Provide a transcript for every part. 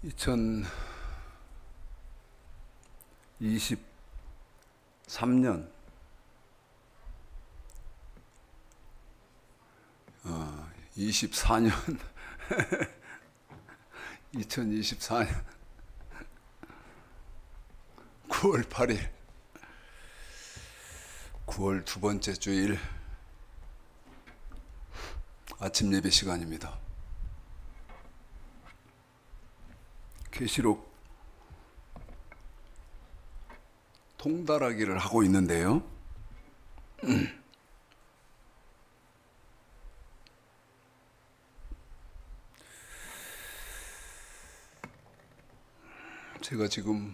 2023년 24년 2024년 9월 8일 9월 두 번째 주일 아침 예배 시간입니다. 계시록 통달하기를 하고 있는데요. 제가 지금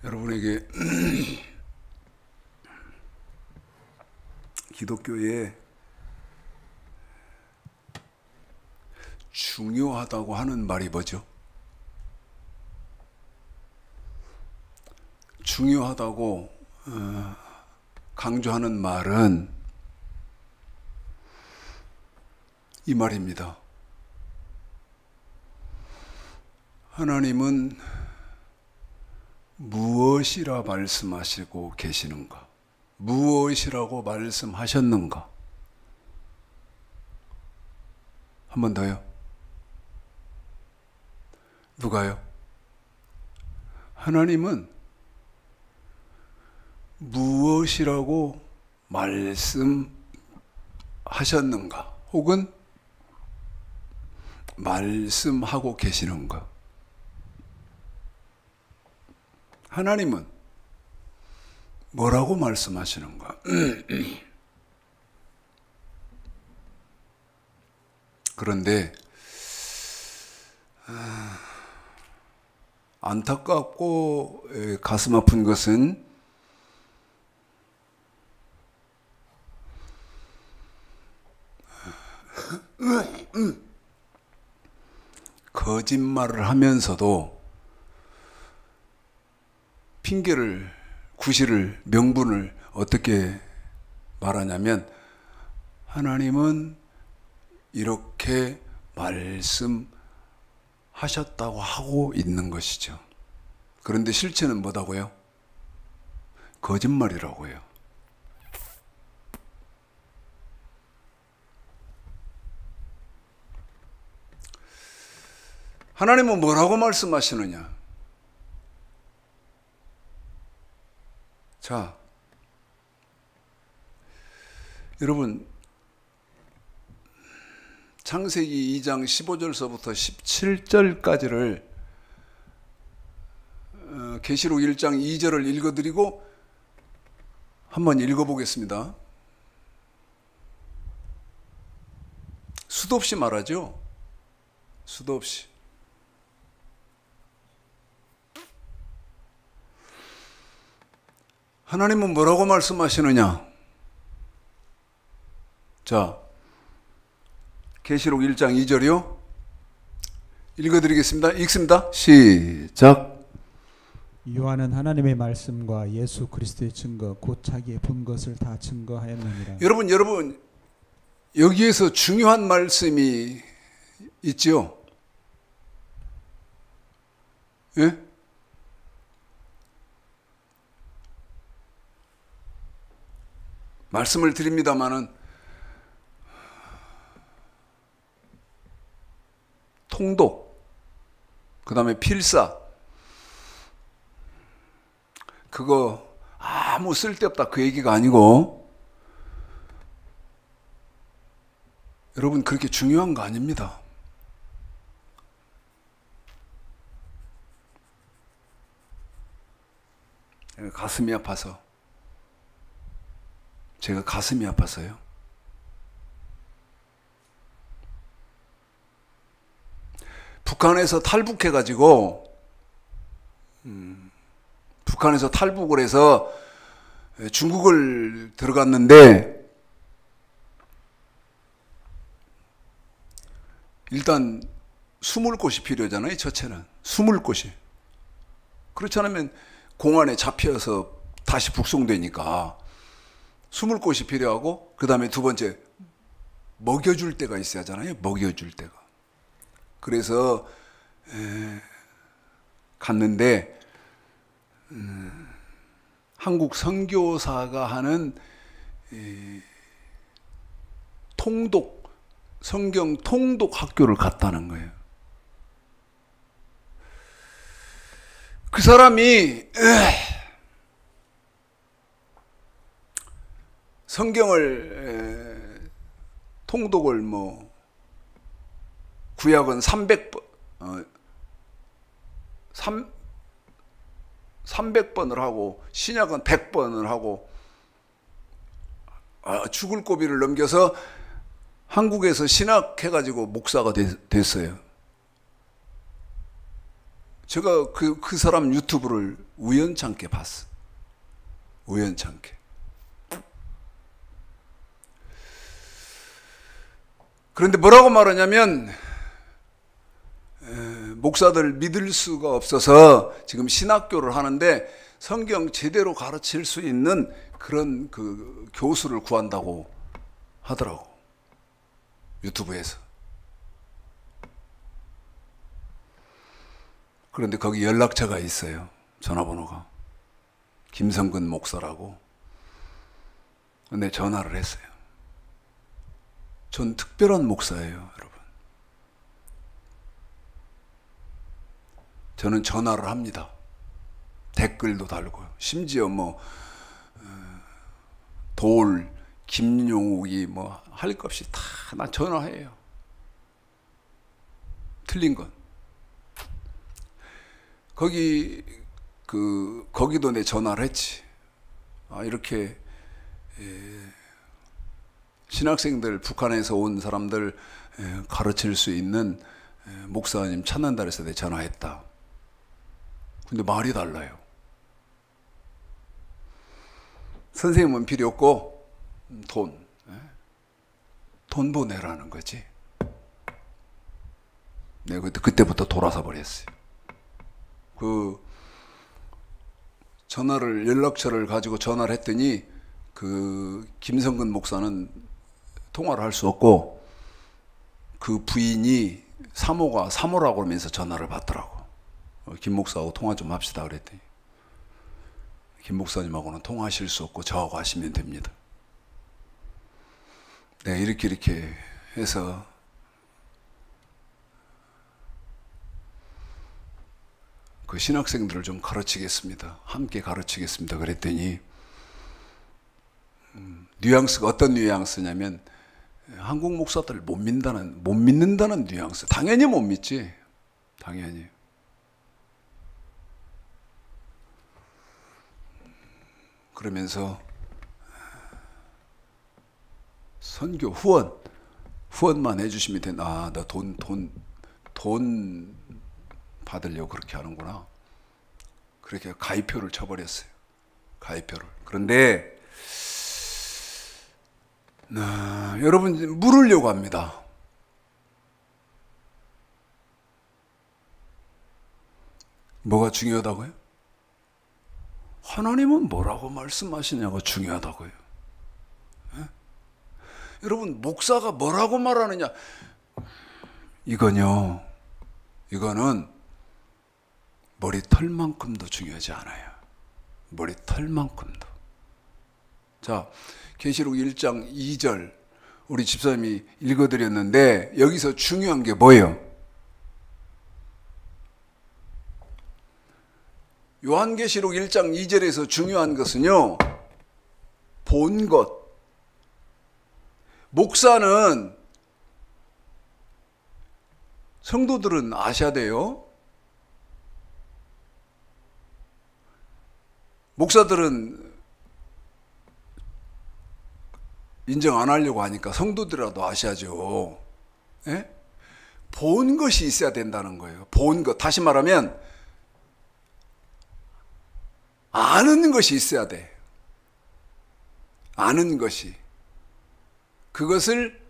여러분에게 기독교에 중요하다고 하는 말이 뭐죠? 중요하다고 강조하는 말은 이 말입니다. 하나님은 무엇이라 말씀하시고 계시는가? 무엇이라고 말씀하셨는가? 한 번 더요. 누가요? 하나님은 무엇이라고 말씀하셨는가? 혹은 말씀하고 계시는가? 하나님은 뭐라고 말씀하시는가? 그런데 안타깝고 가슴 아픈 것은 거짓말을 하면서도 핑계를, 구실을, 명분을 어떻게 말하냐면 하나님은 이렇게 말씀하셨다고 하고 있는 것이죠. 그런데 실체는 뭐다고요? 거짓말이라고요. 하나님은 뭐라고 말씀하시느냐? 자, 여러분, 창세기 2장 15절서부터 17절까지를 계시록 1장 2절을 읽어드리고 한번 읽어보겠습니다. 수도 없이 말하죠. 수도 없이. 하나님은 뭐라고 말씀하시느냐? 자, 계시록 1장 2절이요. 읽어드리겠습니다. 읽습니다. 시작. 요한은 하나님의 말씀과 예수 그리스도의 증거 곧 자기의 본 것을 다 증거하였느니라. 여러분 여기에서 중요한 말씀이 있죠. 예? 말씀을 드립니다마는 통독, 그 다음에 필사, 그거 아무 쓸데없다 그 얘기가 아니고 여러분 그렇게 중요한 거 아닙니다. 가슴이 아파서, 제가 가슴이 아파서요. 북한에서 탈북해가지고 북한에서 탈북을 해서 중국을 들어갔는데 일단 숨을 곳이 필요하잖아요. 첫째는 숨을 곳이. 그렇지 않으면 공안에 잡혀서 다시 북송되니까 숨을 곳이 필요하고 그 다음에 두 번째 먹여줄 때가 있어야 하잖아요. 먹여줄 때가. 그래서 갔는데 한국 선교사가 하는 통독, 성경 통독 학교를 갔다는 거예요. 그 사람이 성경을 통독을 구약은 300번을 하고 신약은 100번을 하고 죽을 고비를 넘겨서 한국에서 신학해가지고 목사가 됐어요. 제가 그 사람 유튜브를 우연찮게 봤어. 우연찮게. 그런데 뭐라고 말하냐면 목사들 믿을 수가 없어서 지금 신학교를 하는데 성경 제대로 가르칠 수 있는 그런 그 교수를 구한다고 하더라고. 유튜브에서. 그런데 거기 연락처가 있어요. 전화번호가. 김성근 목사라고. 근데 전화를 했어요. 전 특별한 목사예요, 여러분. 저는 전화를 합니다. 댓글도 달고요. 심지어 돌, 김용욱이 할 것 없이 다 나 전화해요. 틀린 건. 거기도 내 전화를 했지. 이렇게 신학생들, 북한에서 온 사람들 가르칠 수 있는 목사님 찾는다 그래서 내 전화했다. 근데 말이 달라요. 선생님은 필요 없고 돈 보내라는 거지. 내가 그때부터 돌아서 버렸어요. 연락처를 가지고 전화를 했더니 김성근 목사는 통화를 할 수 없고 그 부인이 사모라고 그러면서 전화를 받더라고. 김 목사하고 통화 좀 합시다 그랬더니 김 목사님하고는 통화하실 수 없고 저하고 하시면 됩니다. 네, 이렇게 해서 그 신학생들을 좀 가르치겠습니다. 함께 가르치겠습니다. 그랬더니 뉘앙스가 어떤 뉘앙스냐면 한국 목사들 못 믿는다는 뉘앙스. 당연히 못 믿지. 당연히. 그러면서 선교 후원만 해주시면 된다. 너 돈 받으려고 그렇게 하는구나. 그렇게 가입표를 쳐버렸어요. 가입표를. 그런데 여러분 물으려고 합니다. 뭐가 중요하다고요? 하나님은 뭐라고 말씀하시냐가 중요하다고요. 예? 여러분 목사가 뭐라고 말하느냐, 이거는 머리털만큼도 중요하지 않아요. 머리털만큼도. 자, 계시록 1장 2절 우리 집사님이 읽어드렸는데 여기서 중요한 게 뭐예요? 요한계시록 1장 2절에서 중요한 것은요, 본 것. 목사는, 성도들은 아셔야 돼요. 목사들은 인정 안 하려고 하니까 성도들이라도 아셔야죠. 예? 본 것이 있어야 된다는 거예요. 본 것. 다시 말하면 아는 것이 있어야 돼. 아는 것이. 그것을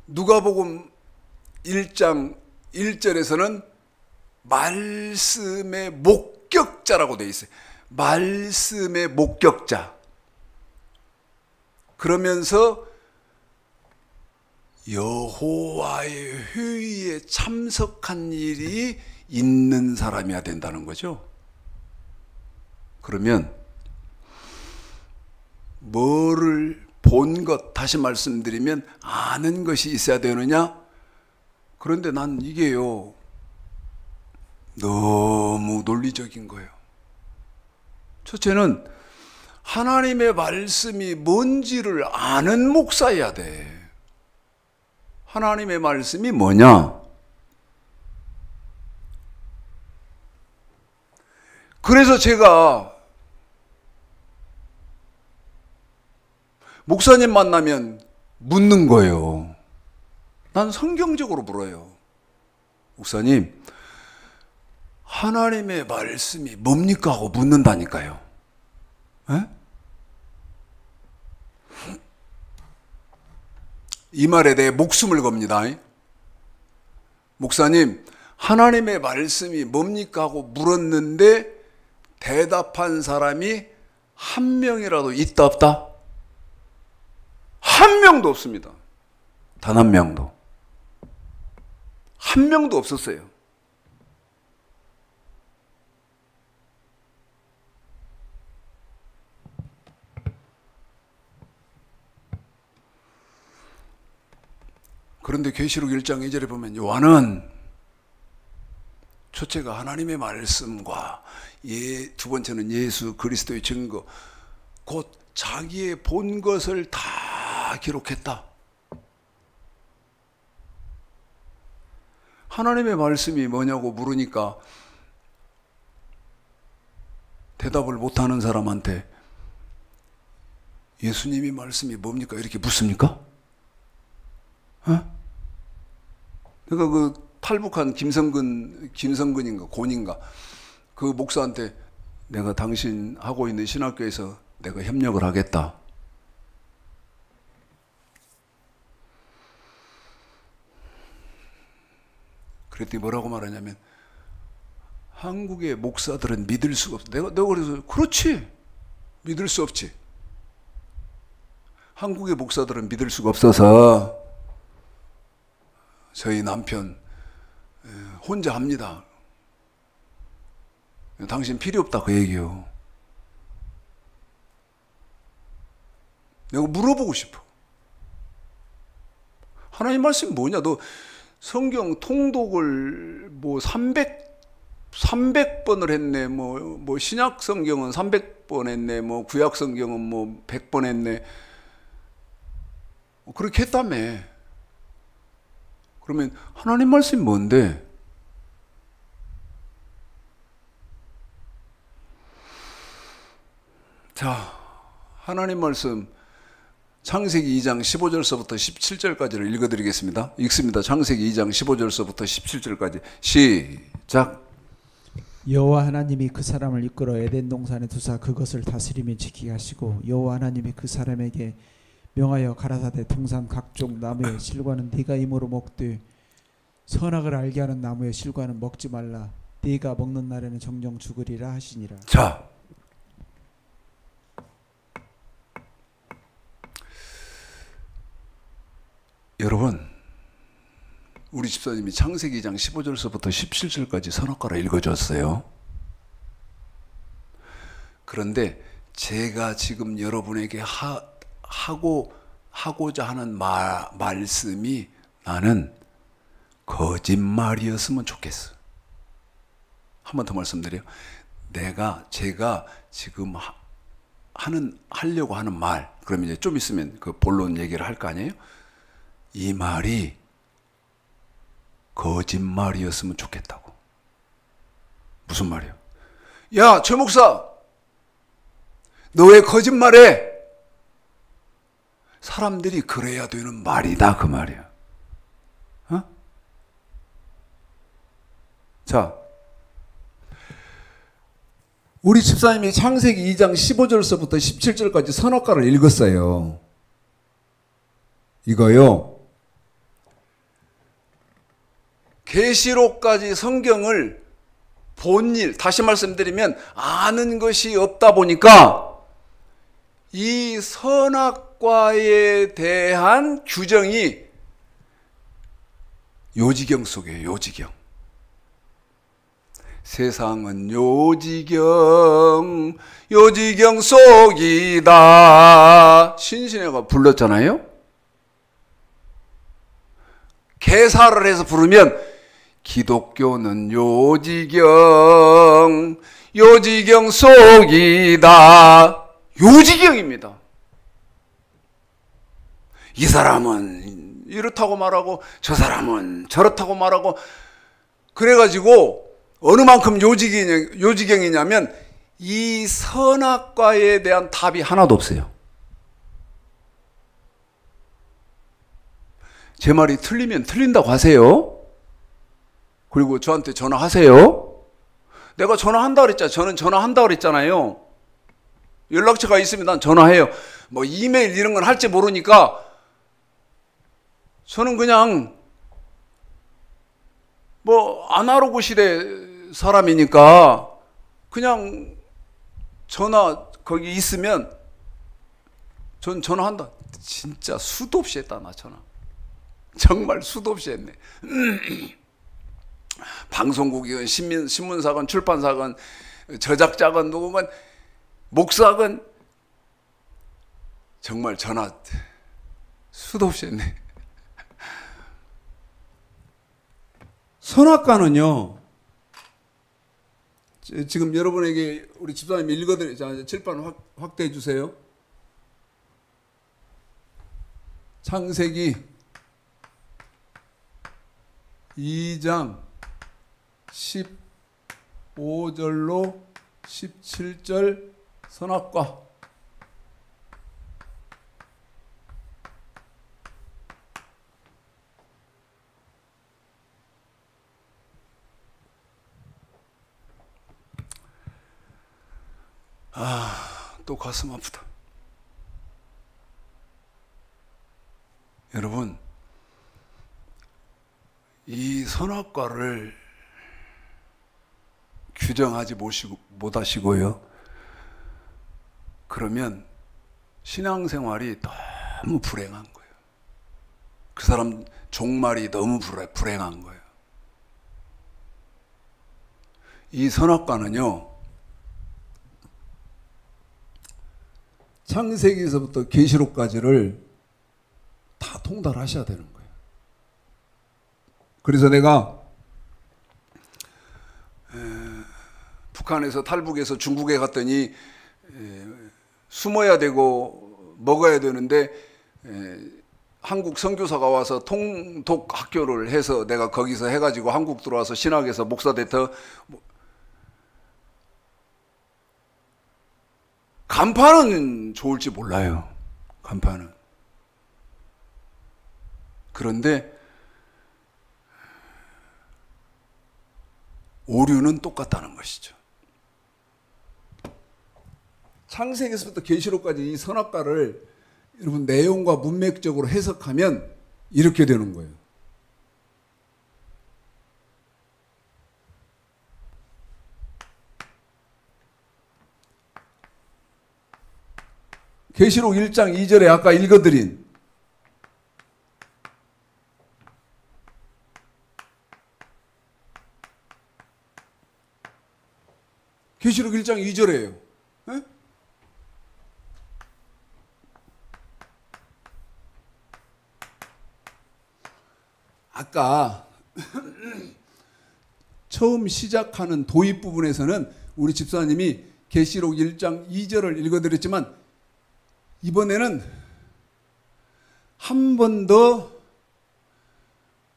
누가복음 1장 1절에서는 말씀의 목격자라고 되어 있어요. 말씀의 목격자. 그러면서 여호와의 회의에 참석한 일이 있는 사람이어야 된다는 거죠. 그러면 뭐를 본 것, 다시 말씀드리면 아는 것이 있어야 되느냐? 그런데 난 이게요, 너무 논리적인 거예요. 첫째는 하나님의 말씀이 뭔지를 아는 목사여야 돼. 하나님의 말씀이 뭐냐? 그래서 제가 목사님 만나면 묻는 거예요. 난 성경적으로 물어요. 목사님, 하나님의 말씀이 뭡니까? 하고 묻는다니까요. 에? 이 말에 대해 목숨을 겁니다. 목사님, 하나님의 말씀이 뭡니까? 하고 물었는데 대답한 사람이 한 명이라도 있다 없다? 한 명도 없습니다. 단 한 명도. 한 명도 없었어요. 그런데 계시록 1장 2절에 보면 요한은 첫째가 하나님의 말씀과 두 번째는 예수 그리스도의 증거, 곧 자기의 본 것을 다 기록했다. 하나님의 말씀이 뭐냐고 물으니까 대답을 못하는 사람한테 예수님이 말씀이 뭡니까? 이렇게 묻습니까? 그러니까 그 탈북한 김성근인가 곤인가 그 목사한테 내가 당신 하고 있는 신학교에서 내가 협력을 하겠다. 그랬더니 뭐라고 말하냐면 한국의 목사들은 믿을 수가 없어. 내가 그래서 그렇지, 믿을 수 없지. 한국의 목사들은 믿을 수가 없어서 저희 남편 혼자 합니다. 당신 필요 없다 그 얘기요. 내가 물어보고 싶어. 하나님 말씀이 뭐냐? 너 성경 통독을 뭐 300번을 했네. 뭐 신약 성경은 300번 했네. 뭐 구약 성경은 뭐 100번 했네. 그렇게 했다며. 그러면 하나님 말씀이 뭔데? 자, 하나님 말씀 창세기 2장 15절서부터 17절까지를 읽어드리겠습니다. 읽습니다. 창세기 2장 15절서부터 17절까지 시작. 여호와 하나님이 그 사람을 이끌어 에덴 동산에 두사 그것을 다스리며 지키게 하시고 여호와 하나님이 그 사람에게 명하여 가라사대 동산 각종 나무의 실과는 네가 임으로 먹되 선악을 알게 하는 나무의 실과는 먹지 말라. 네가 먹는 날에는 정령 죽으리라 하시니라. 자, 여러분, 우리 집사님이 창세기 2장 15절서부터 17절까지 선악과를 읽어줬어요. 그런데 제가 지금 여러분에게 하고자 하는 말씀이 나는 거짓말이었으면 좋겠어. 한 번 더 말씀드려요. 제가 지금 하려고 하는 말, 그러면 이제 좀 있으면 그 본론 얘기를 할 거 아니에요? 이 말이 거짓말이었으면 좋겠다고. 무슨 말이요? 야, 최 목사, 너 왜 거짓말해? 사람들이 그래야 되는 말이다, 그 말이야. 어? 자, 우리 집사님이 창세기 2장 15절서부터 17절까지 선악과를 읽었어요. 이거요. 계시록까지 성경을 본 일, 다시 말씀드리면 아는 것이 없다 보니까 이 선악과에 대한 규정이 요지경 속이에요. 요지경. 세상은 요지경, 요지경 속이다. 신신애가 불렀잖아요. 개사를 해서 부르면 기독교는 요지경, 요지경 속이다. 요지경입니다. 이 사람은 이렇다고 말하고 저 사람은 저렇다고 말하고, 그래가지고 어느 만큼 요지경이냐면 이 선악과에 대한 답이 하나도 없어요. 제 말이 틀리면 틀린다고 하세요. 그리고 저한테 전화하세요. 내가 전화한다 그랬잖아요. 저는 전화한다 그랬잖아요. 연락처가 있으면 난 전화해요. 뭐 이메일 이런 건 할지 모르니까 저는 그냥 뭐 아날로그 시대 사람이니까 그냥 전화 거기 있으면 전 전화한다. 진짜 수도 없이 했다 나 전화. 정말 수도 없이 했네. 방송국이건 신문사건 출판사건 저작자건 누구건 목사건 정말 전화 수도 없이 했네. 선악과는요, 지금 여러분에게 우리 집사님이 읽어드리자. 칠판 확대해 주세요. 창세기 2장 15절로 17절 선악과. 또 가슴 아프다. 여러분, 이 선악과를 규정하지 못하시고요. 그러면 신앙생활이 너무 불행한 거예요. 그 사람 종말이 너무 불행한 거예요. 이 선악과는요, 창세기에서부터 계시록까지를 다 통달하셔야 되는 거예요. 그래서 내가 북한에서 탈북해서 중국에 갔더니 숨어야 되고 먹어야 되는데 한국 선교사가 와서 통독 학교를 해서 내가 거기서 해가지고 한국 들어와서 신학에서 목사 됐다. 간판은 좋을지 몰라요. 간판은. 그런데 오류는 똑같다는 것이죠. 창세기에서부터 계시록까지 이 선악과를 여러분 내용과 문맥적으로 해석하면 이렇게 되는 거예요. 계시록 1장 2절에 아까 읽어드린 계시록 1장 2절이에요. 에? 아까 처음 시작하는 도입 부분에서는 우리 집사님이 계시록 1장 2절을 읽어드렸지만 이번에는 한 번 더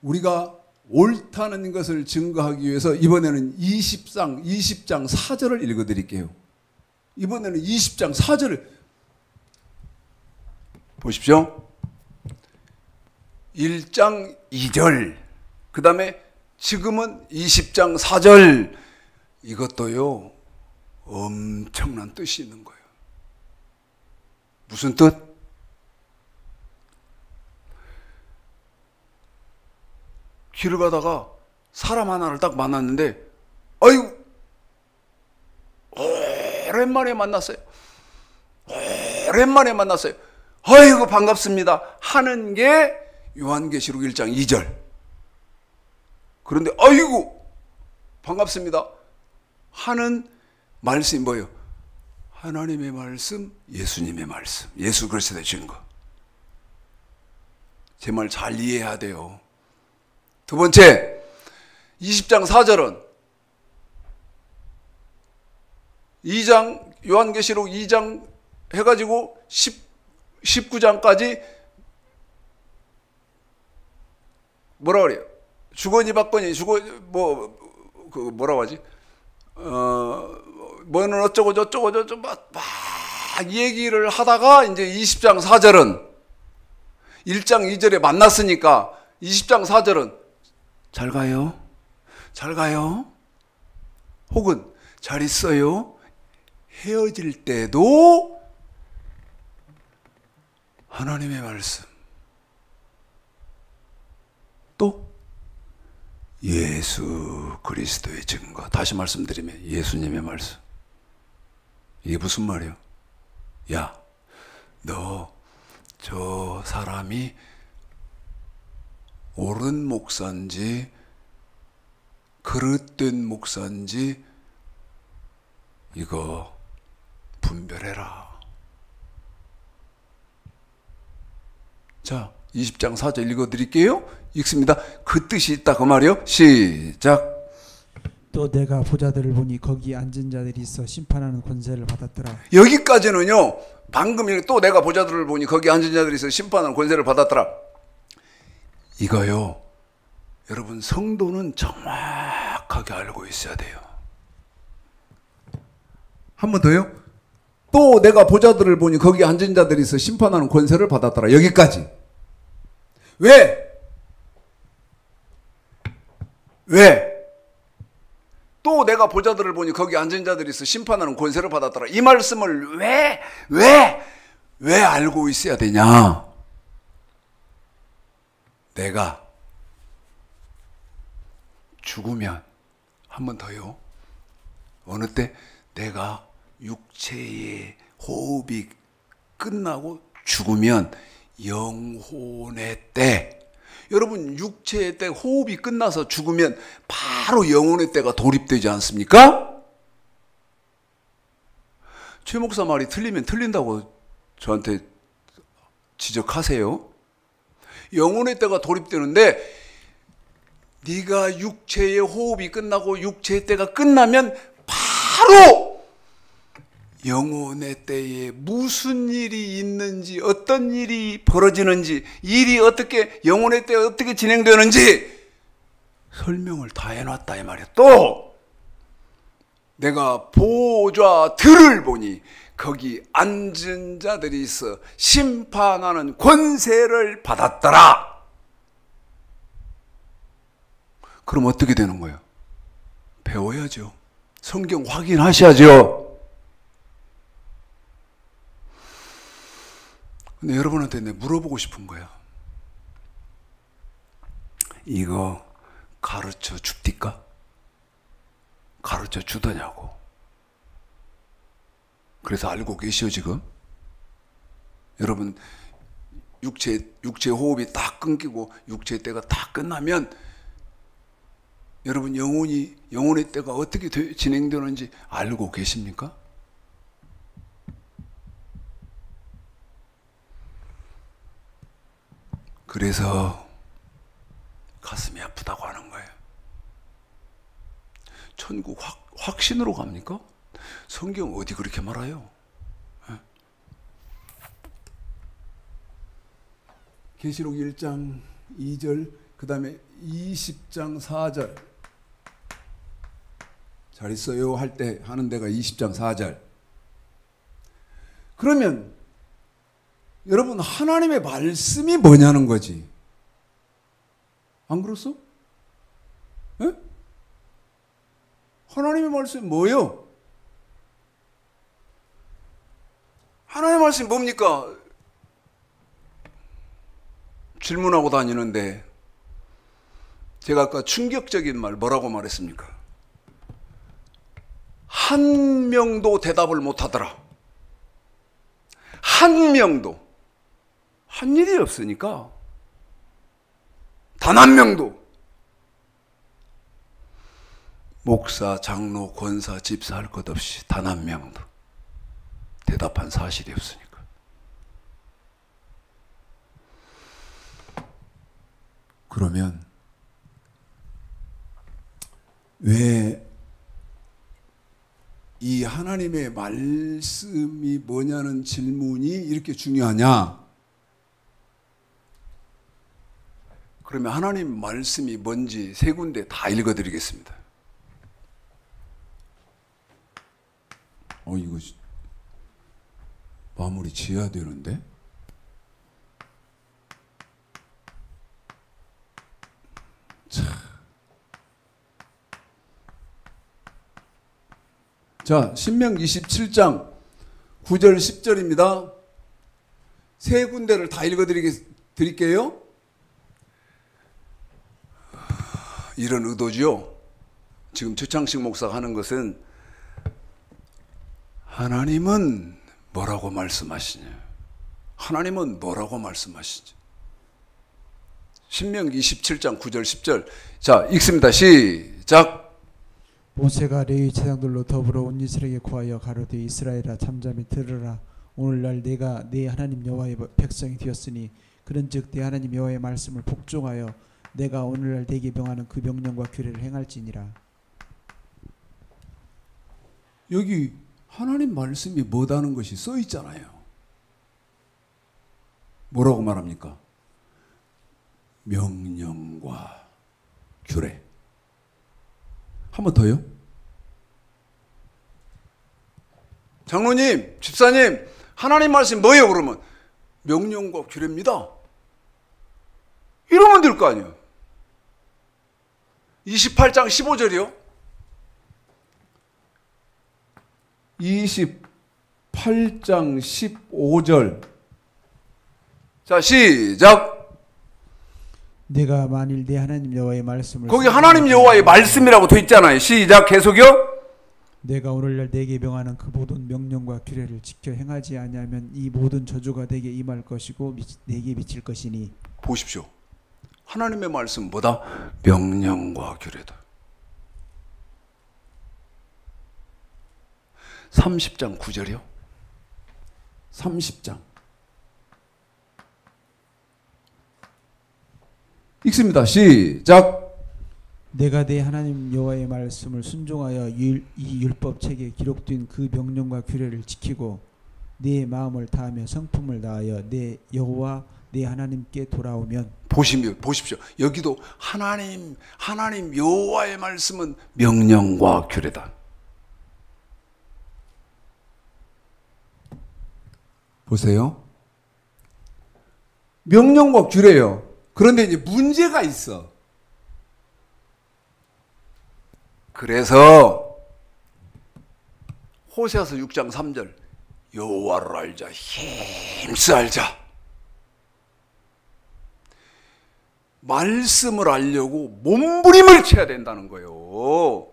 우리가 옳다는 것을 증거하기 위해서 이번에는 20장 4절을 읽어드릴게요. 이번에는 20장 4절을 보십시오. 1장 2절, 그 다음에 지금은 20장 4절. 이것도요 엄청난 뜻이 있는 거예요. 무슨 뜻? 길을 가다가 사람 하나를 딱 만났는데, 아이고 오랜만에 만났어요. 오랜만에 만났어요. 아이고 반갑습니다 하는 게 요한계시록 1장 2절. 그런데 아이고 반갑습니다 하는 말씀이 뭐예요? 하나님의 말씀, 예수님의 말씀, 예수 그리스도의 증거. 제 말 잘 이해해야 돼요. 두 번째, 20장 4절은 2장 요한계시록 2장 해가지고 19장까지 뭐라 그래요? 주거니 받거니 뭐라고 하지? 뭐는 어쩌고 저쩌고 막 얘기를 하다가 이제 20장 4절은 1장 2절에 만났으니까 20장 4절은 잘 가요? 잘 가요? 혹은 잘 있어요? 헤어질 때도 하나님의 말씀, 또 예수 그리스도의 증거. 다시 말씀드리면 예수님의 말씀. 이게 무슨 말이에요? 야, 너 저 사람이 옳은 목사인지 그릇된 목사인지 이거 분별해라. 자, 20장 4절 읽어드릴게요. 읽습니다. 그 뜻이 있다 그 말이요. 시작. 또 내가 보좌들을 보니 거기 앉은 자들이 있어 심판하는 권세를 받았더라. 여기까지는요. 방금 또 내가 보좌들을 보니 거기 앉은 자들이 있어 심판하는 권세를 받았더라. 이거요. 여러분 성도는 정확하게 알고 있어야 돼요. 한 번 더요. 또 내가 보좌들을 보니 거기 앉은 자들이 있어 심판하는 권세를 받았더라. 여기까지. 왜? 또 내가 보좌들을 보니 거기 앉은 자들이 있어 심판하는 권세를 받았더라. 이 말씀을 왜 알고 있어야 되냐? 내가 죽으면, 한 번 더요. 어느 때? 내가 육체의 호흡이 끝나고 죽으면 영혼의 때. 여러분 육체의 때 호흡이 끝나서 죽으면 바로 영혼의 때가 돌입되지 않습니까? 최 목사 말이 틀리면 틀린다고 저한테 지적하세요. 영혼의 때가 돌입되는데 네가 육체의 호흡이 끝나고 육체의 때가 끝나면 바로 영혼의 때에 무슨 일이 있는지, 어떤 일이 벌어지는지, 일이 어떻게, 영혼의 때에 어떻게 진행되는지 설명을 다 해놨다 이 말이야. 또 내가 보좌들을 보니 거기 앉은 자들이 있어 심판하는 권세를 받았더라. 그럼 어떻게 되는 거예요? 배워야죠. 성경 확인하셔야죠. 근데 여러분한테 내가 물어보고 싶은 거야. 이거 가르쳐 줍니까? 가르쳐 주더냐고. 그래서 알고 계시오 지금? 여러분 육체 호흡이 딱 끊기고 육체의 때가 다 끝나면 여러분 영혼의 때가 어떻게 진행되는지 알고 계십니까? 그래서 가슴이 아프다고 하는 거예요. 천국 확신으로 갑니까? 성경 어디 그렇게 말해요? 계시록 1장 2절 그 다음에 20장 4절 잘 있어요 할 때 하는 데가 20장 4절. 그러면 여러분 하나님의 말씀이 뭐냐는 거지. 안 그렇소? 에? 하나님의 말씀이 뭐예요? 하나님의 말씀이 뭡니까? 질문하고 다니는데 제가 아까 충격적인 말 뭐라고 말했습니까? 한 명도 대답을 못하더라. 한 명도 한 일이 없으니까 단 한 명도 목사, 장로, 권사, 집사 할 것 없이 단 한 명도 대답한 사실이 없으니까. 그러면 왜 이 하나님의 말씀이 뭐냐는 질문이 이렇게 중요하냐? 그러면 하나님 말씀이 뭔지 세 군데 다 읽어드리겠습니다. 이거 마무리 지어야 되는데? 자, 신명기 27장 9절 10절입니다. 세 군데를 다 읽어드릴게요. 이런 의도죠. 지금 최창식 목사가 하는 것은 하나님은 뭐라고 말씀하시냐? 하나님은 뭐라고 말씀하시지? 신명기 27장 9절 10절. 자, 읽습니다. 시작. 모세가 레위 제사장들로 더불어 온 이스라엘에게 구하여 가로되 이스라엘아 잠잠히 들으라. 오늘날 내가 네 하나님 여호와의 백성이 되었으니 그런즉 네 하나님 여호와의 말씀을 복종하여 내가 오늘날 네게 명하는 그 명령과 규례를 행할지니라. 여기 하나님 말씀이 뭐다는 것이 써 있잖아요. 뭐라고 말합니까? 명령과 규례. 한 번 더요. 장로님, 집사님, 하나님 말씀 뭐예요? 그러면 명령과 규례입니다. 이러면 될 거 아니에요. 28장 15절이요. 28장 15절. 자, 시작. 내가 만일 내 하나님 여호와의 말씀을 거기 하나님 여호와의 말씀이라고 돼 있잖아요. 시작. 계속요. 내가 오늘날 내게 명하는 그 모든 명령과 규례를 지켜 행하지 아니하면 이 모든 저주가 내게 임할 것이고 내게 미칠 것이니. 보십시오. 하나님의 말씀 뭐다? 명령과 규례다. 30장 9절이요. 30장. 읽습니다. 시작. 내가 내 하나님 여호와의 말씀을 순종하여 이 율법책에 기록된 그 명령과 규례를 지키고 네 마음을 다하며 성품을 다하여 내 여호와 내 하나님께 돌아오면. 보십시오. 여기도 하나님 여호와의 말씀은 명령과 규례다. 보세요. 명령과 규례요. 그런데 이제 문제가 있어. 그래서 호세아서 6장 3절 여호와를 알자 힘써 알자. 말씀을 알려고 몸부림을 쳐야 된다는 거예요.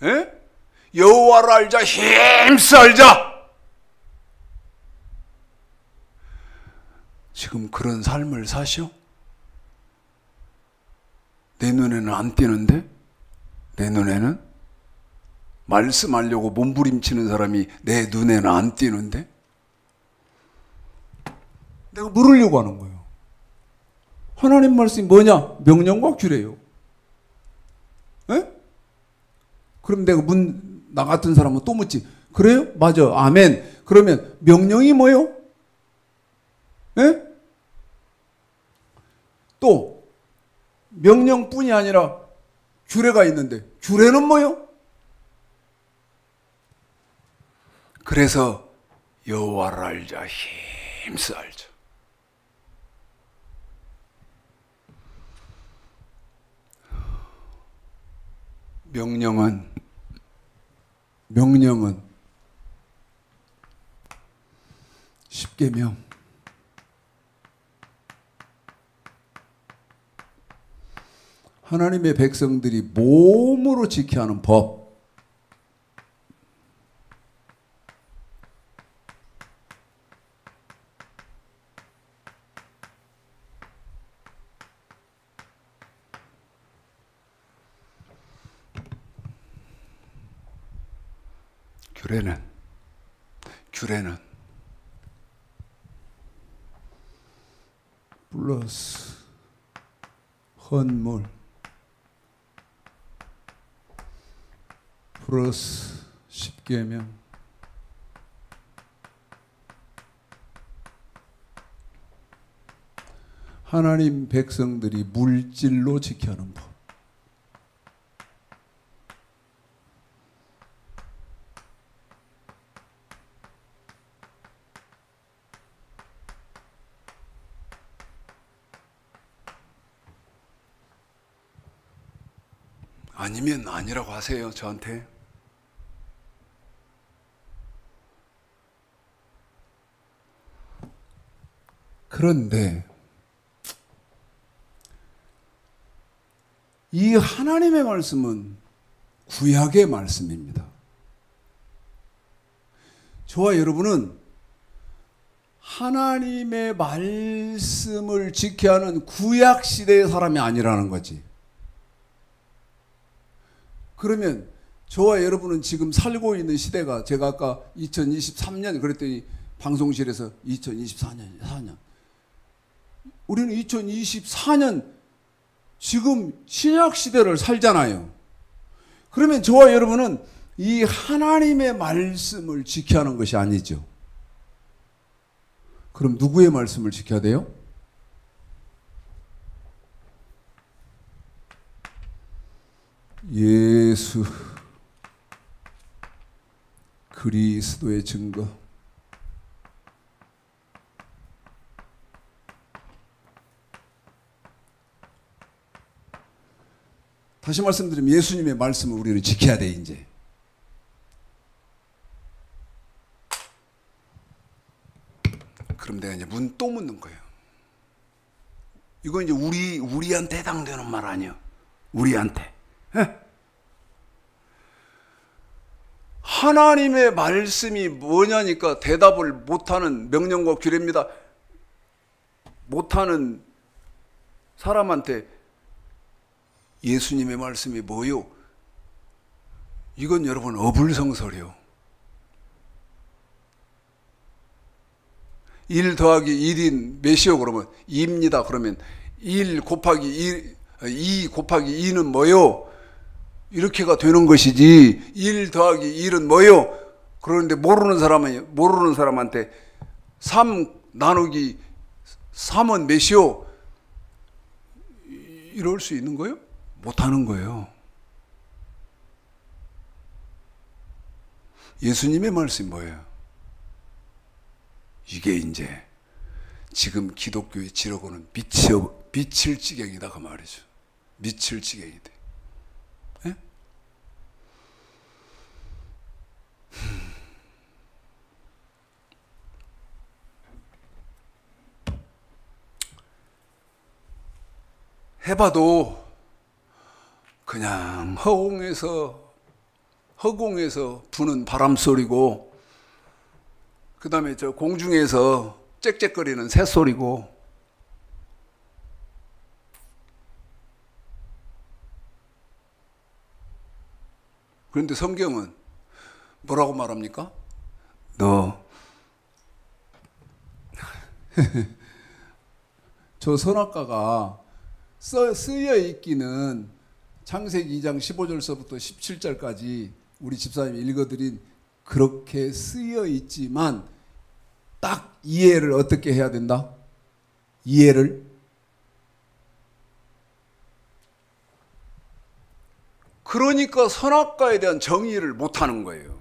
에? 여호와를 알자 힘써 알자. 지금 그런 삶을 사시오? 내 눈에는 안 띄는데? 내 눈에는? 말씀하려고 몸부림치는 사람이 내 눈에는 안 띄는데? 내가 물으려고 하는 거예요. 하나님 말씀이 뭐냐? 명령과 규례요. 에? 그럼 내가 나 같은 사람은 또 묻지. 그래요? 맞아. 아멘. 그러면 명령이 뭐요? 에? 또 명령뿐이 아니라 규례가 있는데 규례는 뭐요? 그래서 여호와를 알자 힘써 알자. 명령은 십계명. 하나님의 백성들이 몸으로 지켜야 하는 법. 규례는 플러스 헌물 플러스 십계명 하나님 백성들이 물질로 지켜하는 법. 아니면 아니라고 하세요, 저한테. 그런데 이 하나님의 말씀은 구약의 말씀입니다. 저와 여러분은 하나님의 말씀을 지켜야 하는 구약 시대의 사람이 아니라는 거지. 그러면 저와 여러분은 지금 살고 있는 시대가, 제가 아까 2023년 그랬더니 방송실에서 2024년, 4년. 우리는 2024년 지금 신약 시대를 살잖아요. 그러면 저와 여러분은 이 하나님의 말씀을 지켜야 하는 것이 아니죠. 그럼 누구의 말씀을 지켜야 돼요? 예수 그리스도의 증거. 다시 말씀드리면 예수님의 말씀을 우리는 지켜야 돼, 이제. 그럼 내가 이제 또 묻는 거예요. 이건 이제 우리한테 해당되는 말 아니야. 우리한테. 에? 하나님의 말씀이 뭐냐니까 대답을 못하는, 명령과 규례입니다 못하는 사람한테 예수님의 말씀이 뭐요? 이건 여러분 어불성설이요. 1 더하기 1인 몇이요? 그러면 2입니다. 그러면 1 곱하기 2 곱하기 2는 뭐요? 이렇게가 되는 것이지. 1 더하기 1은 뭐요? 그런데 모르는 사람한테 3 나누기 3은 몇이요? 이럴 수 있는 거예요? 못하는 거예요. 예수님의 말씀이 뭐예요? 이게 이제 지금 기독교의 지르고는 미칠 지경이다 그 말이죠. 미칠 지경이 돼. 예? 해봐도 그냥 허공에서 부는 바람 소리고, 그 다음에 저 공중에서 짹짹거리는 새 소리고, 그런데 성경은 뭐라고 말합니까? 저 선악과가 쓰여 있기는 창세기 2장 15절서부터 17절까지 우리 집사님이 읽어드린 그렇게 쓰여 있지만 딱 이해를 어떻게 해야 된다? 이해를 그러니까 선악과에 대한 정의를 못하는 거예요.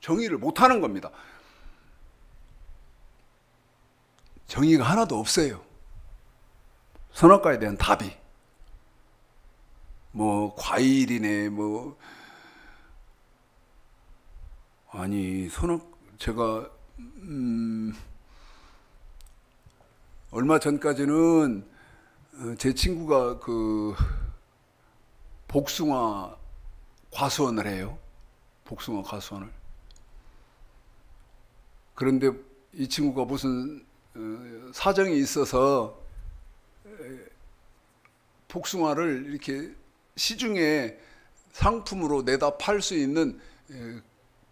정의를 못하는 겁니다. 정의가 하나도 없어요. 선악과에 대한 답이 뭐 과일이네 뭐 아니 제가 얼마 전까지는 제 친구가 그 복숭아 과수원을 해요. 복숭아 과수원을. 그런데 이 친구가 무슨 사정이 있어서 복숭아를 이렇게 시중에 상품으로 내다 팔 수 있는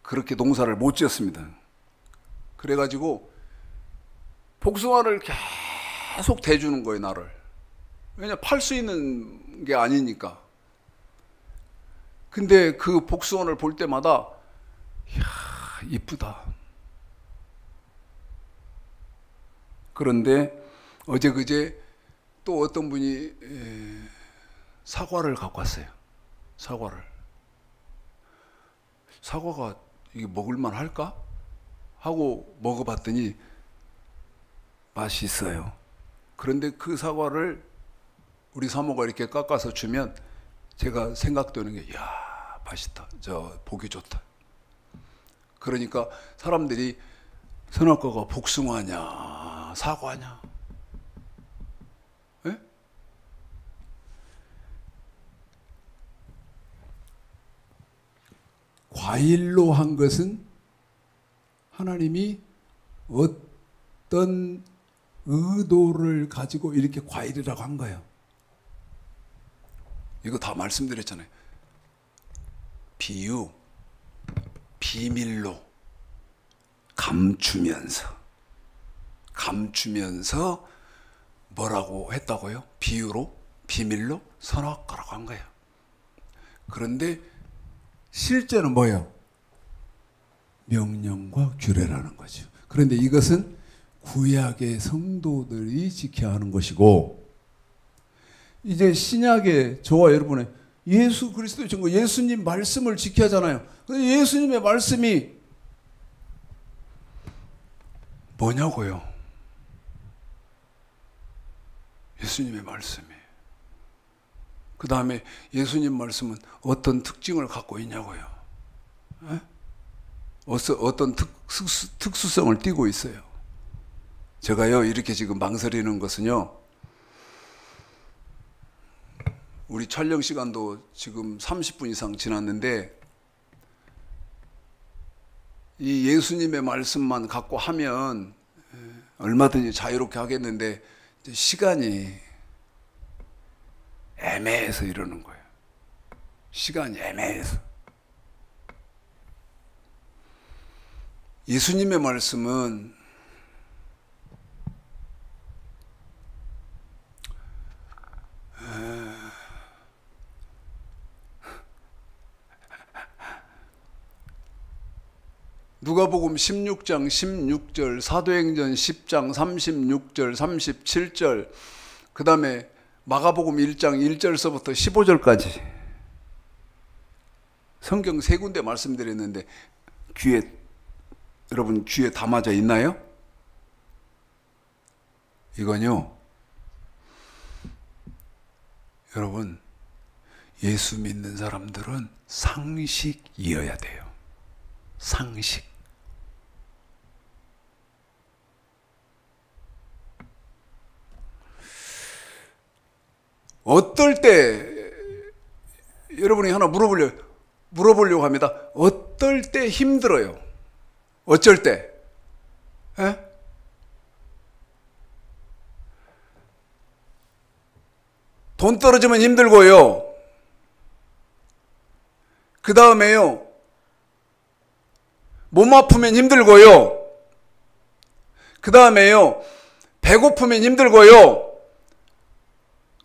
그렇게 농사를 못 지었습니다. 그래가지고 복숭아를 계속 대주는 거예요, 나를. 왜냐, 팔 수 있는 게 아니니까. 근데 그 복숭아를 볼 때마다 이야, 이쁘다. 그런데 어제 그제 또 어떤 분이 사과를 갖고 왔어요. 사과가 이게 먹을만 할까? 하고 먹어봤더니 맛이 있어요. 그런데 그 사과를 우리 사모가 이렇게 깎아서 주면 제가 생각되는 게, 야, 맛있다. 보기 좋다. 그러니까 사람들이 선악과가 복숭아냐, 사과냐? 에? 과일로 한 것은 하나님이 어떤 의도를 가지고 이렇게 과일이라고 한 거예요. 이거 다 말씀드렸잖아요. 비유, 비밀로 감추면서 뭐라고 했다고요? 비유로, 비밀로 선악과라고 한 거예요. 그런데 실제는 뭐예요? 명령과 규례라는 거죠. 그런데 이것은 구약의 성도들이 지켜야 하는 것이고, 이제 신약의 저와 여러분의 예수 그리스도의 증거, 예수님 말씀을 지켜야 하잖아요. 근데 예수님의 말씀이 뭐냐고요? 예수님의 말씀이. 그 다음에 예수님 말씀은 어떤 특징을 갖고 있냐고요? 에? 어떤 특수성을 띠고 있어요. 제가요, 이렇게 지금 망설이는 것은요, 우리 촬영 시간도 지금 30분 이상 지났는데, 이 예수님의 말씀만 갖고 하면 얼마든지 자유롭게 하겠는데, 시간이 애매해서 이러는 거예요. 시간이 애매해서. 예수님의 말씀은 누가복음 16장 16절, 사도행전 10장 36절, 37절, 그 다음에 마가복음 1장 1절서부터 15절까지 성경 세 군데 말씀드렸는데 여러분 귀에 담아져 있나요? 이건요, 여러분, 예수 믿는 사람들은 상식이어야 돼요. 상식. 어떨 때 여러분이 하나 물어보려고 합니다. 어떨 때 힘들어요? 어쩔 때? 에? 돈 떨어지면 힘들고요. 그 다음에요, 몸 아프면 힘들고요. 그 다음에요, 배고프면 힘들고요.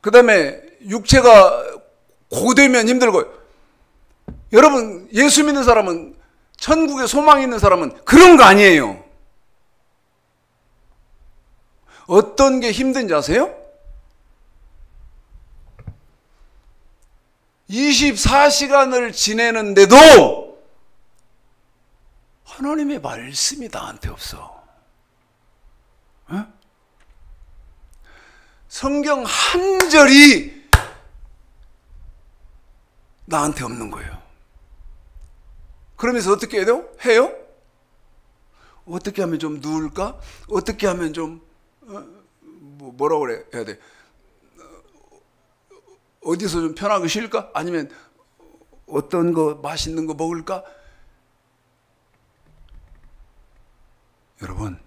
그 다음에 육체가 고되면 힘들고요. 여러분, 예수 믿는 사람은, 천국에 소망이 있는 사람은 그런 거 아니에요. 어떤 게 힘든지 아세요? 24시간을 지내는데도 하나님의 말씀이 나한테 없어. 에? 성경 한 절이 나한테 없는 거예요. 그러면서 어떻게 해요? 어떻게 하면 좀 누울까? 어떻게 하면 좀 뭐라고 해야 돼? 어디서 좀 편하게 쉴까? 아니면 어떤 거 맛있는 거 먹을까? 여러분,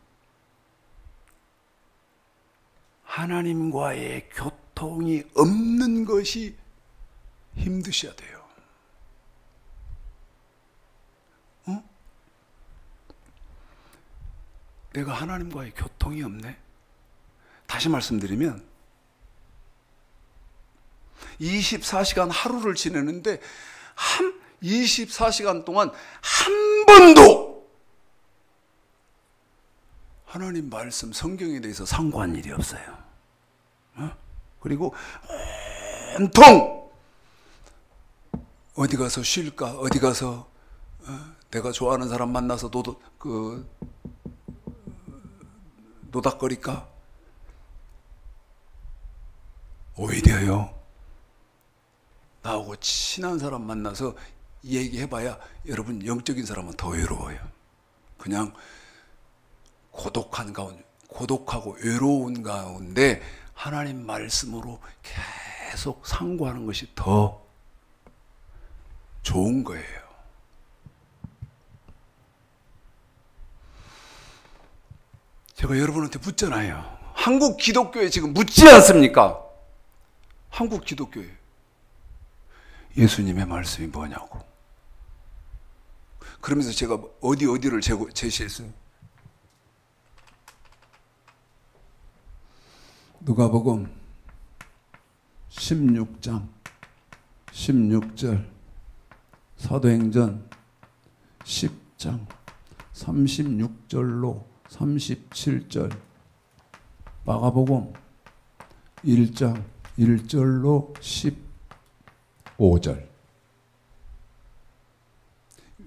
하나님과의 교통이 없는 것이 힘드셔야 돼요. 내가 하나님과의 교통이 없네. 다시 말씀드리면 24시간 하루를 지내는데 24시간 동안 한 번도 하나님 말씀 성경에 대해서 상고한 일이 없어요. 그리고 온통 어디 가서 쉴까, 어디 가서 내가 좋아하는 사람 만나서 노닥거릴까? 오히려요, 나하고 친한 사람 만나서 얘기해봐야 여러분 영적인 사람은 더 외로워요. 그냥 고독하고 외로운 가운데 하나님 말씀으로 계속 상고하는 것이 더 좋은 거예요. 제가 여러분한테 묻잖아요. 한국 기독교에 지금 묻지 않습니까? 한국 기독교에 예수님의 말씀이 뭐냐고. 그러면서 제가 어디를 제시했어요? 누가복음 16장 16절, 사도행전 10장 36절로 37절, 마가복음 1장 1절로 15절.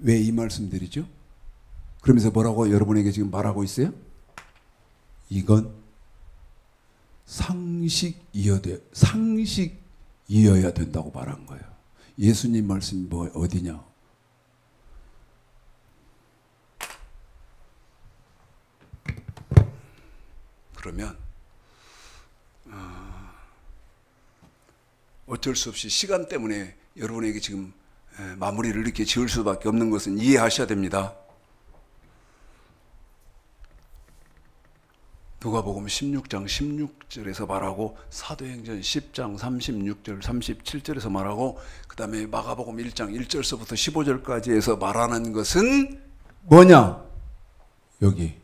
왜 이 말씀 드리죠? 그러면서 뭐라고 여러분에게 지금 말하고 있어요? 이건 상식이어야 된다고 말한 거예요. 예수님 말씀이 어디냐? 그러면 어쩔 수 없이 시간 때문에 여러분에게 지금 마무리를 이렇게 지을 수밖에 없는 것은 이해하셔야 됩니다. 누가복음 16장 16절에서 말하고, 사도행전 10장 36절 37절에서 말하고, 그 다음에 마가복음 1장 1절서부터 15절까지 해서 말하는 것은 뭐냐? 여기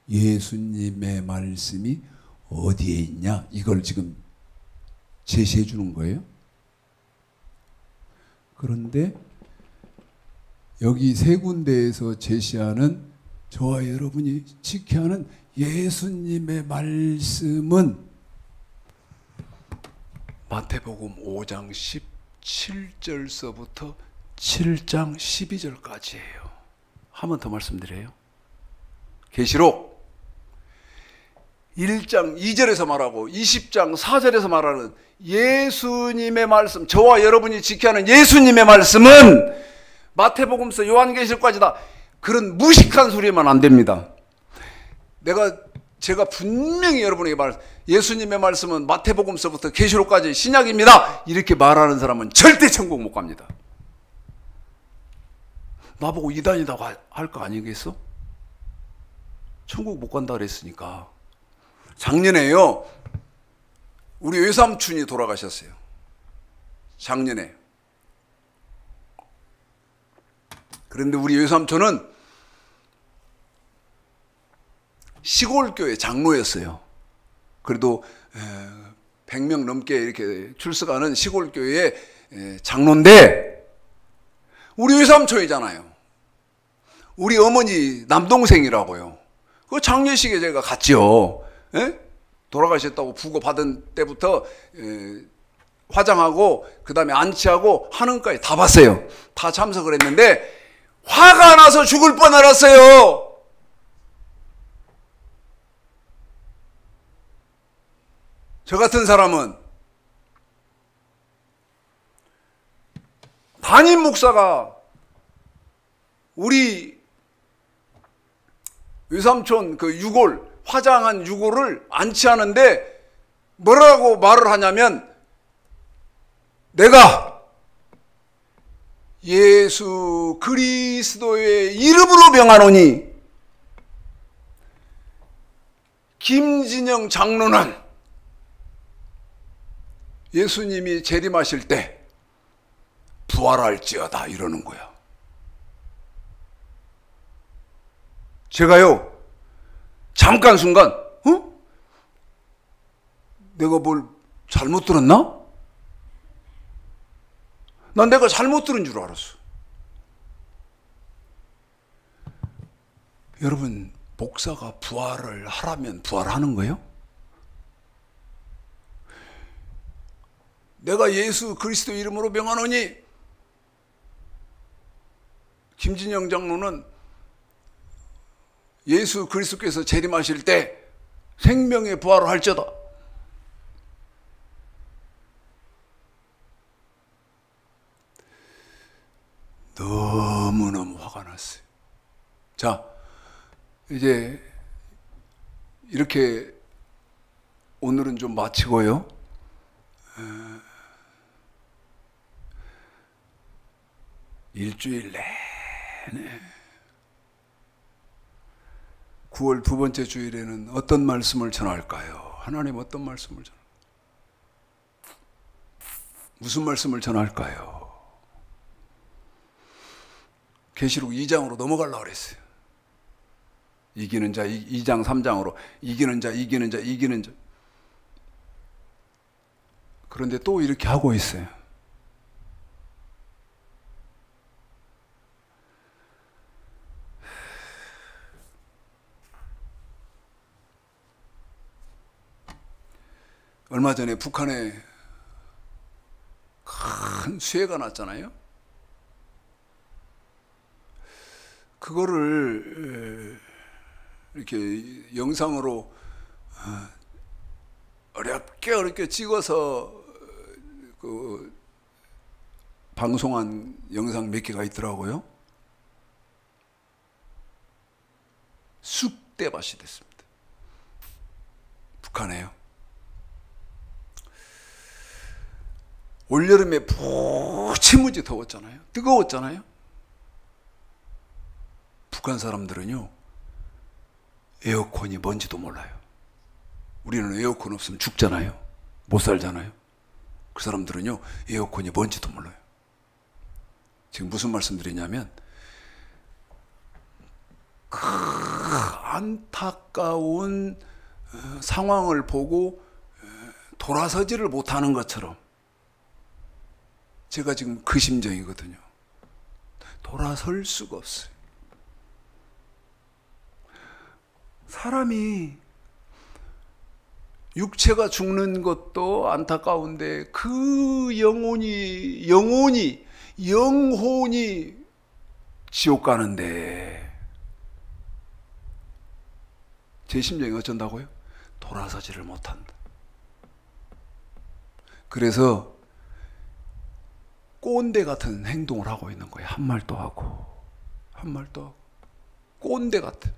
예수님의 말씀이 어디에 있냐? 이걸 지금 제시해 주는 거예요. 그런데 여기 세 군데에서 제시하는, 저와 여러분이 지켜야 하는 예수님의 말씀은 마태복음 5장 17절서부터 7장 12절까지예요. 한 번 더 말씀드려요. 계시록 1장 2절에서 말하고 20장 4절에서 말하는 예수님의 말씀, 저와 여러분이 지켜야 하는 예수님의 말씀은 마태복음서 요한계시록까지 다 그런 무식한 소리만 안 됩니다. 제가 분명히 여러분에게 예수님의 말씀은 마태복음서부터 계시록까지 신약입니다, 이렇게 말하는 사람은 절대 천국 못 갑니다. 나보고 이단이라고 할 거 아니겠어? 천국 못 간다 그랬으니까. 작년에요, 우리 외삼촌이 돌아가셨어요. 작년에. 그런데 우리 외삼촌은 시골교회 장로였어요. 그래도 100명 넘게 이렇게 출석하는 시골교회 장로인데, 우리 외삼촌이잖아요. 우리 어머니 남동생이라고요. 그 장례식에 제가 갔죠. 돌아가셨다고 부고 받은 때부터 화장하고 그 다음에 안치하고 하는 것까지 다 봤어요. 다 참석을 했는데 화가 나서 죽을 뻔 알았어요. 저 같은 사람은 담임 목사가 우리 외삼촌 그 화장한 유골을 안치하는데 뭐라고 말을 하냐면, 내가 예수 그리스도의 이름으로 명하노니 김진영 장로는 예수님이 재림하실 때 부활할지어다, 이러는 거야. 제가요, 잠깐 순간, 어? 내가 뭘 잘못 들었나? 난 내가 잘못 들은 줄 알았어. 여러분, 목사가 부활을 하라면 부활하는 거예요? 내가 예수 그리스도 이름으로 명하노니, 김진영 장로는 예수 그리스도께서 재림하실 때 생명의 부활을 할지어다. 너무너무 화가 났어요. 자, 이제 이렇게 오늘은 좀 마치고요. 일주일 내내 9월 두 번째 주일에는 어떤 말씀을 전할까요? 하나님 어떤 말씀을 전할까요? 무슨 말씀을 전할까요? 계시록 2장으로 넘어가려고 그랬어요. 이기는 자, 2장 3장으로 이기는 자, 이기는 자, 이기는 자. 그런데 또 이렇게 하고 있어요. 얼마 전에 북한에 큰 수해가 났잖아요. 그거를 이렇게 영상으로 어렵게 찍어서 그 방송한 영상 몇 개가 있더라고요. 쑥대밭이 됐습니다. 북한에요. 올여름에 무지무지 더웠잖아요. 뜨거웠잖아요. 북한 사람들은요, 에어컨이 뭔지도 몰라요. 우리는 에어컨 없으면 죽잖아요. 못 살잖아요. 그 사람들은요, 에어컨이 뭔지도 몰라요. 지금 무슨 말씀드리냐면, 그 안타까운 상황을 보고 돌아서지를 못하는 것처럼 제가 지금 그 심정이거든요. 돌아설 수가 없어요. 사람이 육체가 죽는 것도 안타까운데 그 영혼이 지옥 가는데 제 심정이 어쩐다고요? 돌아서지를 못한다. 그래서 꼰대 같은 행동을 하고 있는 거예요. 한 말도 하고 꼰대 같은.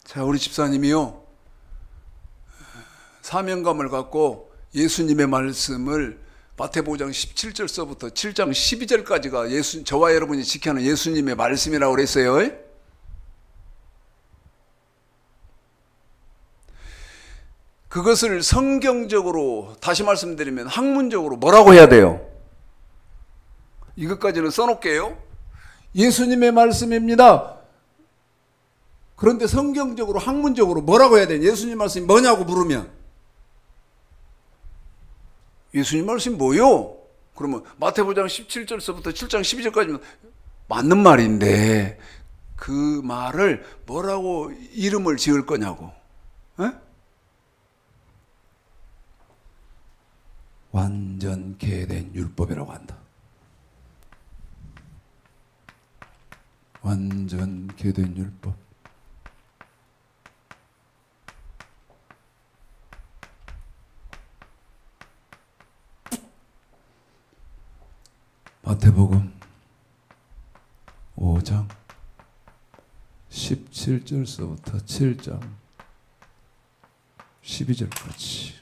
자, 우리 집사님이요, 사명감을 갖고 예수님의 말씀을 마태복음 17절서부터 7장 12절까지가 저와 여러분이 지켜하는 예수님의 말씀이라고 그랬어요. 그것을 성경적으로, 다시 말씀드리면 학문적으로 뭐라고 해야 돼요? 이것까지는 써놓을게요. 예수님의 말씀입니다. 그런데 성경적으로, 학문적으로 뭐라고 해야 돼요? 예수님 말씀이 뭐냐고 물으면, 예수님 말씀이 뭐요? 그러면 마태복음 17절서부터 7장 12절까지면 맞는 말인데 그 말을 뭐라고 이름을 지을 거냐고. 에? 완전 개된 율법이라고 한다. 완전 개된 율법. 마태복음 5장 17절서부터 7장 12절까지.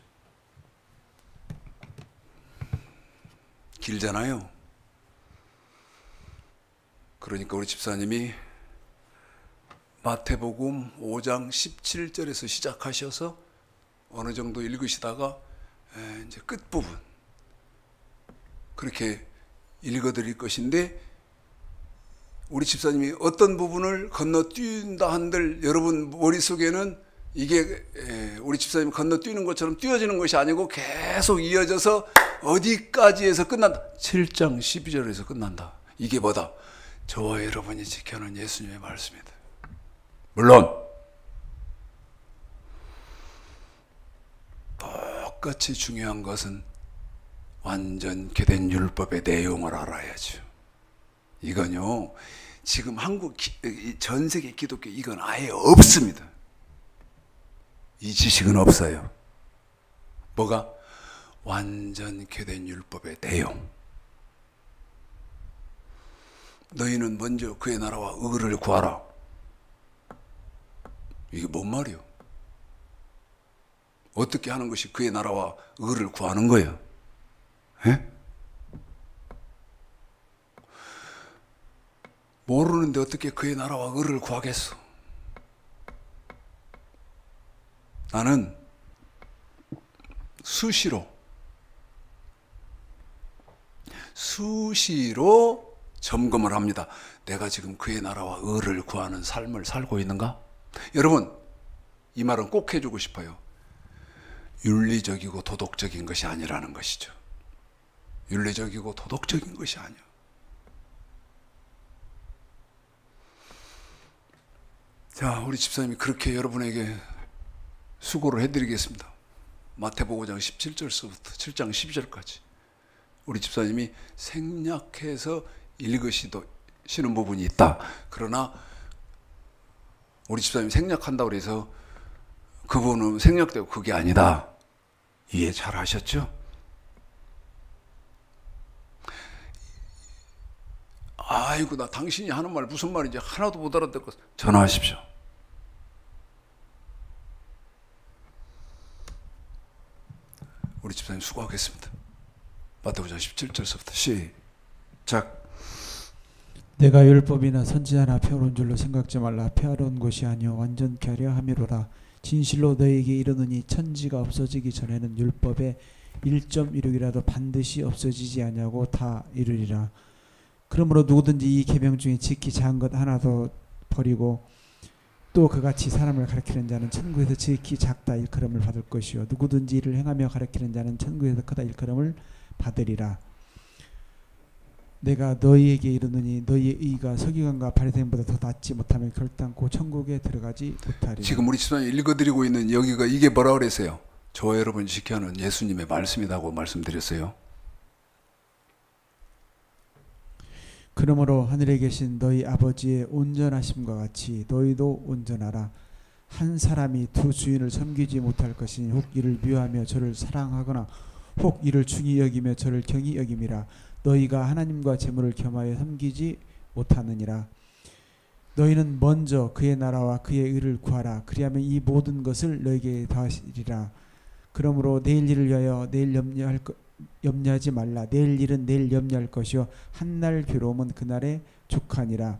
길잖아요. 그러니까 우리 집사님이 마태복음 5장 17절에서 시작하셔서 어느 정도 읽으시다가 이제 끝부분 그렇게 읽어드릴 것인데, 우리 집사님이 어떤 부분을 건너뛴다 한들 여러분 머릿속에는 이게 우리 집사님이 건너뛰는 것처럼 뛰어지는 것이 아니고 계속 이어져서 어디까지에서 끝난다. 7장 12절에서 끝난다. 이게 뭐다? 저와 여러분이 지켜놓은 예수님의 말씀이다. 물론 똑같이 중요한 것은 완전케 된 율법의 내용을 알아야죠. 이건요, 지금 한국, 전 세계 기독교 이건 아예 없습니다. 이 지식은 없어요. 뭐가? 완전케 된 율법의 내용. 너희는 먼저 그의 나라와 의를 구하라. 이게 뭔 말이요? 어떻게 하는 것이 그의 나라와 의를 구하는 거예요? 에? 모르는데 어떻게 그의 나라와 의를 구하겠어? 나는 수시로 점검을 합니다. 내가 지금 그의 나라와 의를 구하는 삶을 살고 있는가? 여러분, 이 말은 꼭 해주고 싶어요. 윤리적이고 도덕적인 것이 아니라는 것이죠. 윤리적이고 도덕적인 것이 아니야. 자, 우리 집사님이 그렇게 여러분에게 수고를 해드리겠습니다. 마태복음 5장 17절서부터 7장 12절까지 우리 집사님이 생략해서 읽으시는 부분이 있다. 그러나 우리 집사님이 생략한다고 해서 그 부분은 생략되고 그게 아니다. 이해 잘 하셨죠? 아이고, 나 당신이 하는 말 무슨 말인지 하나도 못 알아듣고 전화하십시오. 우리 집사님 수고하겠습니다. 마태복음 17절서부터 시작. 내가 율법이나 선지자나 펴놓은 줄로 생각지 말라. 펴놓은 것이 아니요 완전케 하려 함이로라. 진실로 너에게 이르노니 천지가 없어지기 전에는 율법의 1.16이라도 반드시 없어지지 아니하고 다 이루리라. 그러므로 누구든지 이 계명 중에 지키지 않은 것 하나도 버리고 또 그같이 사람을 가르치는 자는 천국에서 지극히 작다 일컬음을 받을 것이요 누구든지 이를 행하며 가르치는 자는 천국에서 크다 일컬음을 받으리라. 내가 너희에게 이르노니 너희의 의가 서기관과 바리새인보다 더 낫지 못하면 결단코 천국에 들어가지 못하리라. 지금 우리 집사님 읽어드리고 있는 여기가 이게 뭐라 그랬어요? 저와 여러분이 지켜하는 예수님의 말씀이라고 말씀드렸어요. 그러므로 하늘에 계신 너희 아버지의 온전하심과 같이 너희도 온전하라. 한 사람이 두 주인을 섬기지 못할 것이니 혹 이를 미워하며 저를 사랑하거나 혹 이를 중히 여기며 저를 경히 여김이라. 너희가 하나님과 재물을 겸하여 섬기지 못하느니라. 너희는 먼저 그의 나라와 그의 의를 구하라. 그리하면 이 모든 것을 너희에게 더하시리라. 그러므로 내일 일을 위하여 내일 염려하지 말라. 내일 일은 내일 염려할 것이요 한날 괴로움은 그날에 족하니라.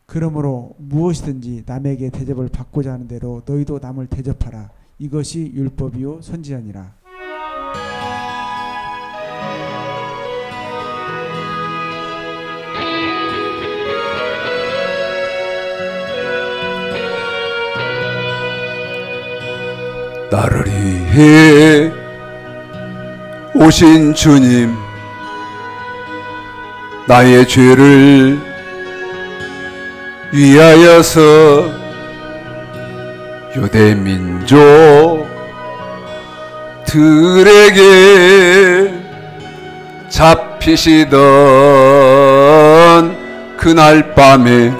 그러므로 무엇이든지 남에게 대접을 받고자 하는 대로 너희도 남을 대접하라. 이것이 율법이요 선지자니라. 나를 위해 오신 주님, 나의 죄를 위하여서 유대 민족들에게 잡히시던 그날 밤에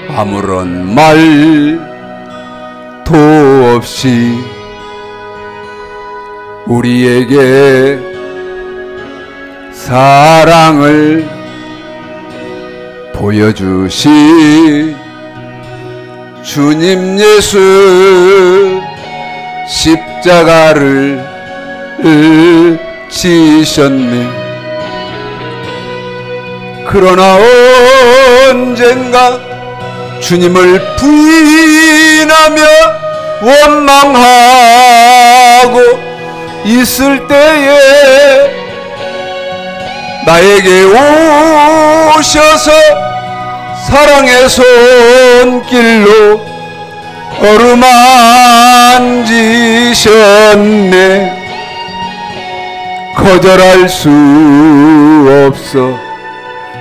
아무런 말도 없이 우리에게 사랑을 보여주신 주님 예수 십자가를 지셨네. 그러나 언젠가 주님을 부인하며 원망하고 있을 때에 나에게 오셔서 사랑의 손길로 어루만지셨네. 거절할 수 없어,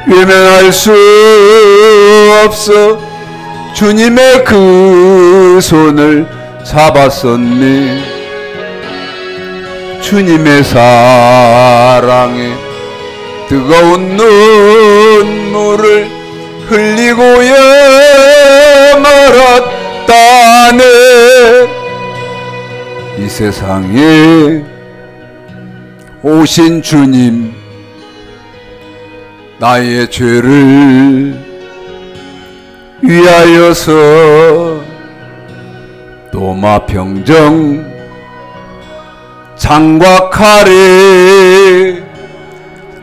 외면할 수 없어. 주님의 그 손을 잡았었네. 주님의 사랑에 뜨거운 눈물을 흘리고야 말았다네. 이 세상에 오신 주님, 나의 죄를 위하여서 도마병정 창과 칼에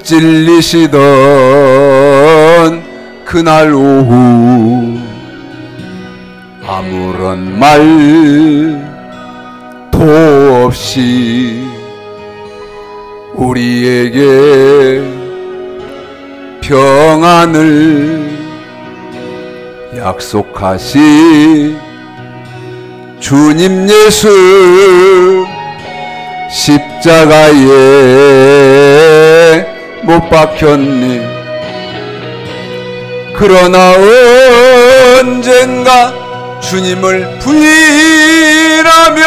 찔리시던 그날 오후 아무런 말도 없이 우리에게 평안을 약속하신 주님 예수, 십자가에 못 박혔네. 그러나 언젠가 주님을 부인하며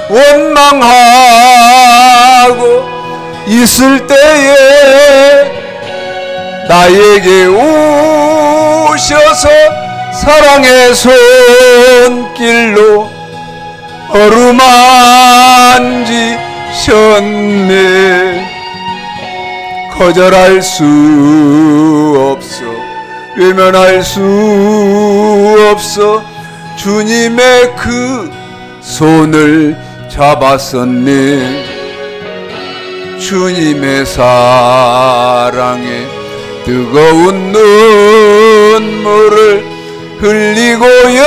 원망하고 있을 때에 나에게 오셔서 사랑의 손길로 어루만지셨네. 거절할 수 없어, 외면할 수 없어. 주님의 그 손을 잡았었네. 주님의 사랑에 뜨거운 눈물을 흘리고야